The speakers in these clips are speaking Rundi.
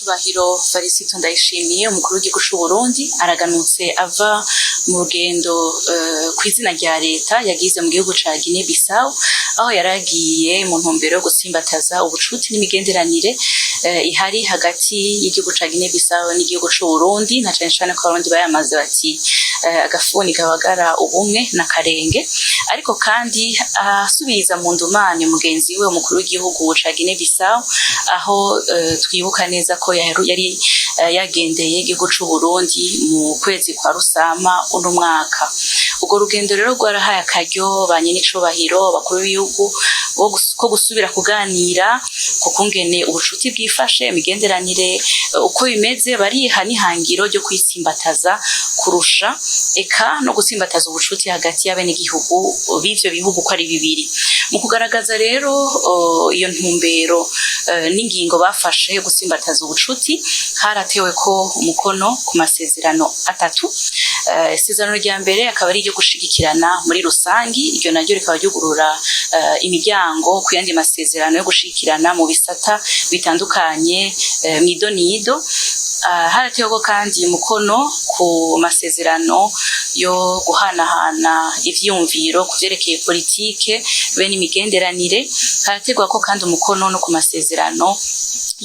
Nyenicubahiro Varisito Ndayishimiye umukuru w'igihugu c'u Burundi araganutse ava mu rugendo kw'izina rya leta yagize mu gihugu ca Guinea Bissau aho yaragiye mu ntumbero yo gutsimbataza ubucuti n'imigenderanire ihari hagati y'igihugu ca Guinea Bissau n'igihugu c'u Burundi na cane cane ko abarundi bayamaze bati agafuni kabagara ubumwe na karenge ariko kandi asubiriza mu ndumane mugenzi we umukuru w'igihugu ca Guinea Bissau aho twibuka neza ko yari yagendeye igihugu c'u Burundi mu kwezi kwa Rusama uno mwaka. Ubwo rugendo rero rwarahaye akaryo banyenicubahiro bakuru b'igihugu ko gusubira kuganira ku kungene ubucuti bwifashe imigenderanire uko bimeze bariha n'ihangiro ryo kwitsimbataza kurusha eka no gutsimbataza ubucuti hagati y'abenegihugu b'ivyo bihugu ko ari bibiri. Mu kugaragaza rero iyo ntumbero n'ingingo bafashe yo gutsimbataza ubucuti haratewe ko umukono ku masezerano atatu. Isezerano rya mbere akaba ari iryo gushigikirana muri rusangi, iryo naryo rikaba ryugurura imiryango ku yandi masezerano yo gushigikirana mu bisata bitandukanye mw'idonido. Haratewe kandi umukono ku masezerano yo guhanahana ivyumviro kuvyerekeye politike be n'imigenderanire. Harategwa ko kandi umukono no ku masezerano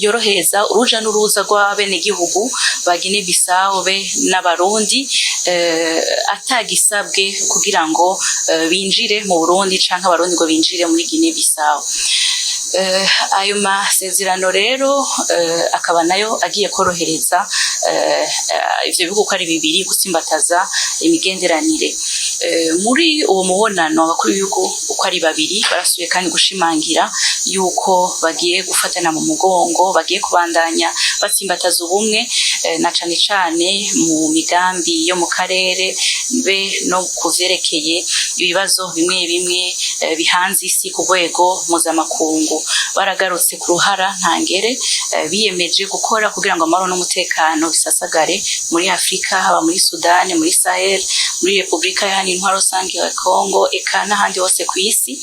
yorohereza uruja n'uruza rw'abenegihugu ba Guinea Bissau be n'abarundi atagisabwe kugira ngo binjire mu Burundi canke abarundi ngo binjire muri Guinea Bissau. Ayo masezerano rero akaba nayo agiye korohereza ivyo bihugu ko ari bibiri gutsimbataza imigenderanire. Muri uwo mubonano abakuru b'ibihugu uko ari babiri barasubiye kandi gushimangira yuko bagiye gufatana mu mugongo, bagiye kubandanya batsimbataza ubumwe na cane cane mu migambi yo mu karere be no kuvyerekeye ibibazo bimwe bimwe bihanze isi ku rwego mpuzamakungu. Baragarutse ku ruhara ntangere biyemeje gukora kugira ngo amahoro n'umutekano bisasagare muri Afrika, haba muri Sudani, muri Sahel, muri Republika yani intwaro rusange ya Congo eka n'ahandi hose ku isi.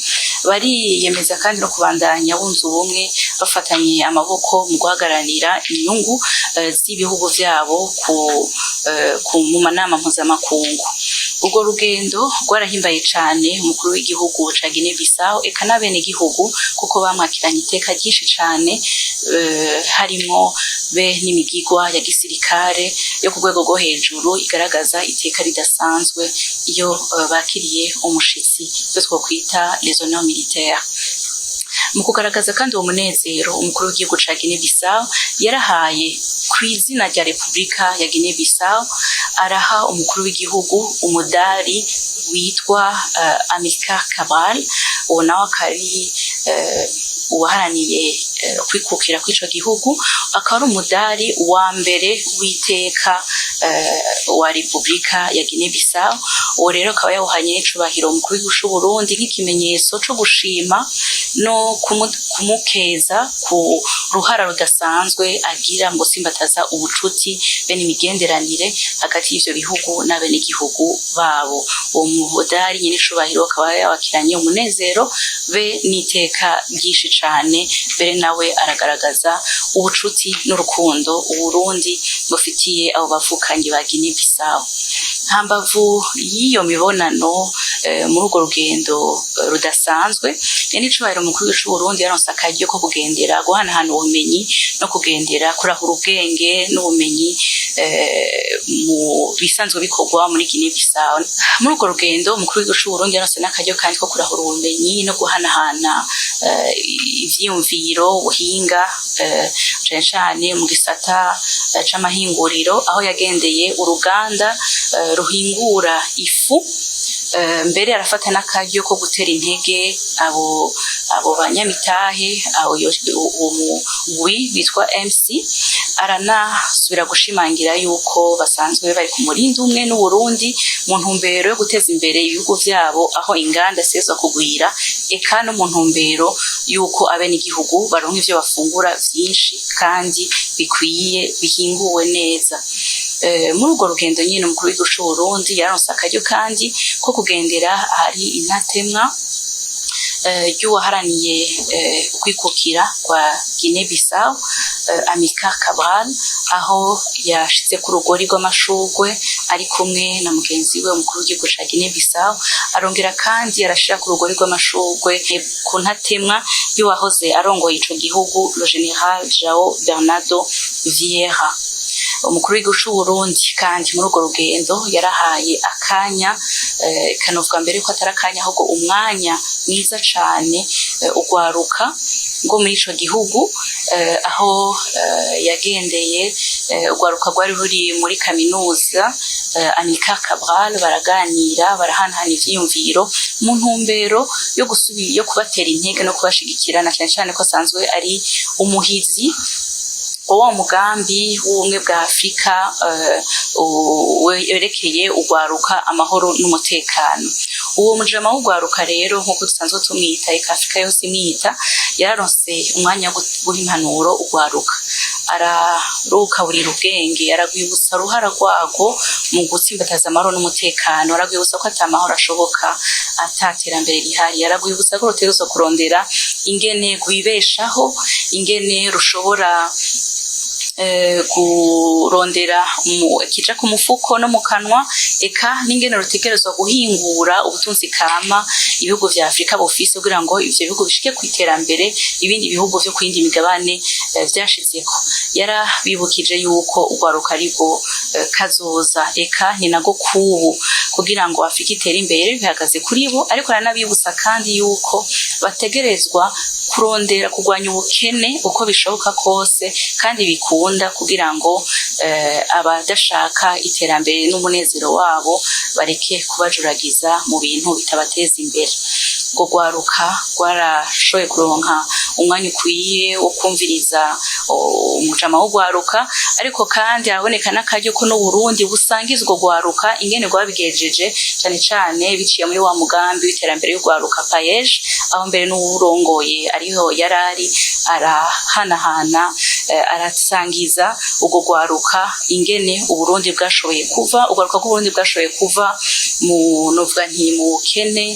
Bariyemeza kandi no kubandanya bunze ubumwe bafatanye amaboko mu guhagaranira inyungu z'ibihugu vyabo mu manama mpuzamakungu. Ubwo rugendo rwarahimbaye cane umukuru w'igihugu ca Guinea Bissau eka n'abenegihugu kuko bamwakiranye iteka ryinshi cane, harimwo be n'imigigwa ya gisirikare yo ku rwego rwo hejuru igaragaza iteka ridasanzwe iyo bakiriye umushitsi ivyo twokwita les honneurs militaires. Mu kugaragaza kandi uwo munezero umukuru w'igihugu ca Guinea Bissau yarahaye kw'izina rya Republika ya Guinea Bissau araha umukuru w'igihugu umudari witwa Amilcar Cabral. Uwo nawe akari uwaharaniye kwikukira kw'ico gihugu, akaba ari umudari wa mbere w'iteka wa Republika ya Guinea Bissau. Uwo rero akaba yawuhanye n'icubahiro umukuru w'igihugu c'u Burundi nk'ikimenyetso co gushima no kumukeza ku ruhara rudasanzwe agira mu gutsimbataza ubucuti be n'imigenderanire hagati y'ivyo bihugu n'abenegihugu babo. Uwo mudari nyenicubahiro akaba yawakiranye umunezero be n'iteka ryinshi cane, mbere nawe aragaragaza ubucuti n'urukundo Uburundi bufitiye abo bavukanyi ba Guinea Bissau. Hambavu y'iyo mibonano muri urwo rugendo rudasanzwe, nyenicubahiro umukuru w'igihugu c'u Burundi yaronse akaryo ko kugendera guhanahana ubumenyi no kugendera kurahura ubwenge n'ubumenyi mu bisanzwe bikorwa muri Guinea Bissau. Muri urwo rugendo umukuru w'igihugu c'u Burundi yaronse n'akaryo kandi ko kurahura ubumenyi no guhanahana ivyiyumviro ubuhinga cane cane mu gisata c'amahinguriro, aho yagendeye uruganda ruhingura ifu. Mbere arafata n'akaryo ko gutera intege abo banyamitahe bitwa MC. Aranasubira gushimangira yuko basanzwe bari ku murindi umwe n'Uburundi mu ntumbero yo guteza imbere ibihugu vyabo, aho inganda zisezwa kugwira eka no mu ntumbero yuko abenegihugu baronka ivyo bafungura vyinshi kandi bikwiye bihinguwe neza. Muri urwo rugendo nyine umukuru w'igihugu c'u Burundi yaronse akaryo kandi ko kugendera hari intatemwa ry'uwaharaniye kwikukira kwa Guinea Bissau Amilcar Cabral aho yashitse ku rugori rw'amashurwe ari kumwe na mugenzi we umukuru w'igihugu ca Guinea Bissau, arongera kandi arashira ku rugori rw'amashurwe ku ntatemwa y'uwahoze arongoye ico gihugu le General João Bernardo Vieira. Umukuru w'igihugu c'u Burundi kandi muri urwo rugendo yarahaye akanya kanovuga mbere ko atari akanya ahubwo umwanya mwiza cane ugwaruka ngo muri ico gihugu aho yagendeye ugwaruka rwari ruri muri kaminuza Amilcar Cabral, baraganira barahanahana ivyiyumviro mu ntumbero yo kubatera intege no kubashigikira, na cyane cyane ko asanzwe ari umuhizi uwo mugambi w'ubumwe bwa Afrika werekeye ugwaruka amahoro n'umutekano. Uwo mujama w'ugwaruka rero nk'uko dusanzwe tumwita Afrika yose imwita, yararonse umwanya wo guha impanuro ugwaruka, ararukaburira ubwenge, aragwibutsa ruhara rwago mu gutsimbataza amahoro n'umutekano, aragwibutsa ko ata mahoro ashoboka ataterambere rihari, aragwibutsa ko rutegerezwa kurondera ingene gwibeshaho, ingene rushobora kurondera kija ku mufuko no mu kanwa, eka n'ingene rutegerezwa guhingura ubutunzi kama ibihugu vya Afrika bufise kugira ngo ivyo bihugu bishike kwiterambere ibindi bihugu vyo kwindi migabane vyashitseko. Yarabibukije yuko ugwaruka ariko kazoza, eka ni nago kubu kugira ngo Afrika itere imbere bihagaze kuri bo, ariko aranabibutsa kandi yuko bategerezwa kurondera kugwanya ubukene uko bishoboka kose kandi bikunda, kugira ngo abadashaka iterambere n'umunezero wabo bareke kubajuragiza mu bintu bitabateza imbere. Ngo gwaruka rwarashoboye kuronka umwanya ukwiye wo kumviriza umujama wo gwaruka, ariko kandi araboneka n'akaryo ko n'Uburundi busangiza ubwo gwaruka ingene rwabigejeje, cane cane biciye muri wa mugambi w'iterambere y'ugwaruka PAEJ, aho mbere n'uwurongoye ariho yarari arahanahana arasangiza ubwo gwaruka ingene Uburundi bwashoboye kuva, ugwaruka bw'Uburundi bwashoboye kuva mu novuga nti mu bukene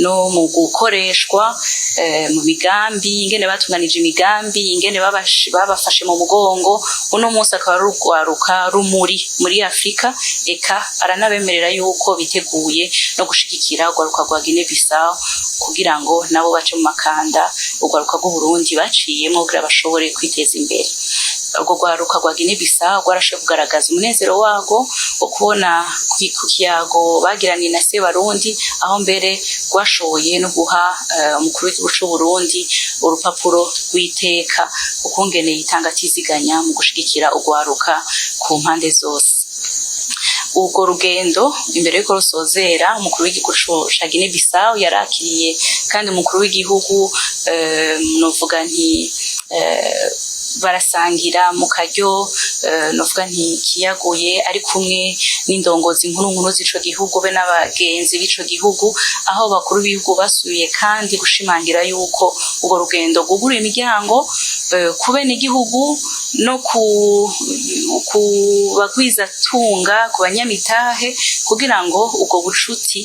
no mu gukoreshwa mu migambi, ingene batunganije imigambi, ingene babafashe mu mugongo. Uno munsi akaba rugwaruka rumuri muri Afrika, eka aranabemerera yuko biteguye no gushigikira ugwaruka rwa Guinea Bissau kugira ngo nabo bace mu makanda ugwaruka bw'Uburundi baciyemo kugira bashobore kwiteza imbere. Ubwo gwaruka rwa Guinea Bissau rwarashoboye kugaragaza umunezero wago wo kubona ku kiyago bagiranye na se Barundi, aho mbere rwashoboye no guha umukuru w'igihugu c'u Burundi urupapuro rw'iteka ukungene yitanga atiziganya mu gushigikira ugwaruka ku mpande zose. Ubwo rugendo imbere yuko rusozera, umukuru w'igihugu ca Guinea Bissau yarakiriye kandi umukuru w'igihugu novuga nti barasangira mu karyo novuga nti kiyaguye, ari kumwe n'indongozi nkuru z'ico gihugu be n'abagenzi b'ico gihugu, aho bakuru b'ibihugu basubiye kandi gushimangira yuko ubwo rugendo rwugura imiryango ku bene igihugu no ku bagwizatunga, ku banyamitahe, kugira ngo ubwo bucuti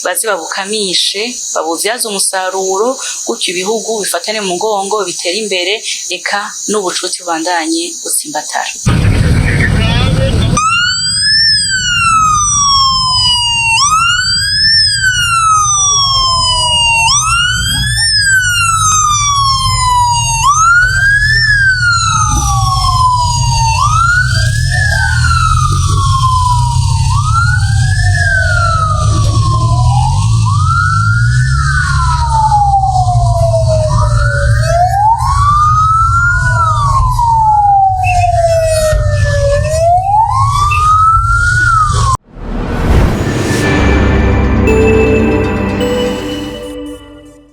baze babukamishe babuvyaze umusaruro, gutyo ibihugu bifatane mu mugongo bitere imbere, eka n'ubucuti bubandanye butsimbatara.